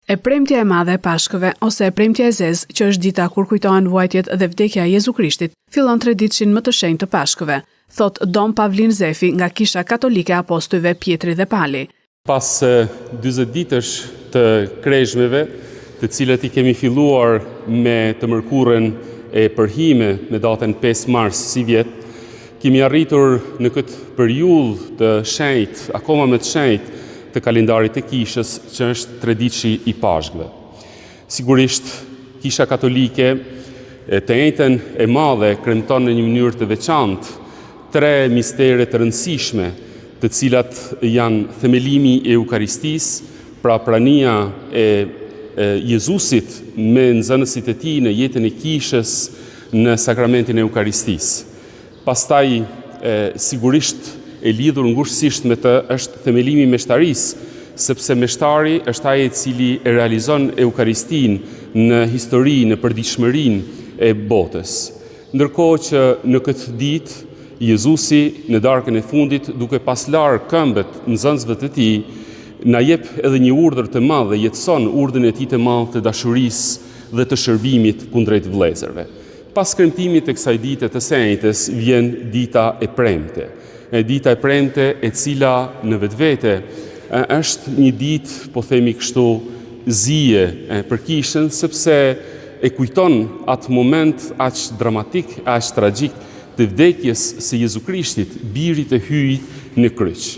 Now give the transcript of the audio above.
E premtja e madhe e Pashkëve, ose e premtja e zezë, që është dita kur kujtohen vuajtjet dhe vdekja e Jezu Krishtit, fillon tradishin më të shenjtë të Pashkëve, thot Dom Pavlin Zefi nga Kisha Katolike Apostujve Pjetri dhe Pali. Pas 40 ditësh të kreshmeve, të cilët i kemi filluar me të mërkurën e përhime me datën 5 mars si vjet, kemi arritur në këtë periudhë të shenjtë, akoma më të shenjtë, të kalendarit të kishës, që është tradiçi i Pashkëve. Sigurisht, Kisha Katolike të njëjtën e madhe kremton në një mënyrë të veçantë 3 mistere të rëndësishme, të cilat janë themelimi e Eukaristisë, pra prania e Jezusit me nxënësit e tij në jetën e kishës në sakramentin e Eukaristisë. Pastaj, sigurisht, e lidhur ngushësisht me të është themelimi i meshtarisë, sepse meshtari është ai i cili e realizon Eukaristinë në histori, në përditshmërinë e botës. Ndërkohë që në këtë ditë Jezusi në darkën e fundit, duke pas larë këmbët nxënësve të tij, na jep edhe një urdhër të madh dhe jetëson urdhën e tij të madh të dashurisë dhe të shërbimit kundrejt vëllezërve. Pas kremtimit të kësaj dite të shenjtës vjen dita e premte. Dita e premte e cila në vetvete është një ditë, po themi kështu, zije për kishën, sepse e kujton atë moment aq dramatik, aq tragjik të vdekjes së Jezu Krishtit, birit të hyjit në kryq.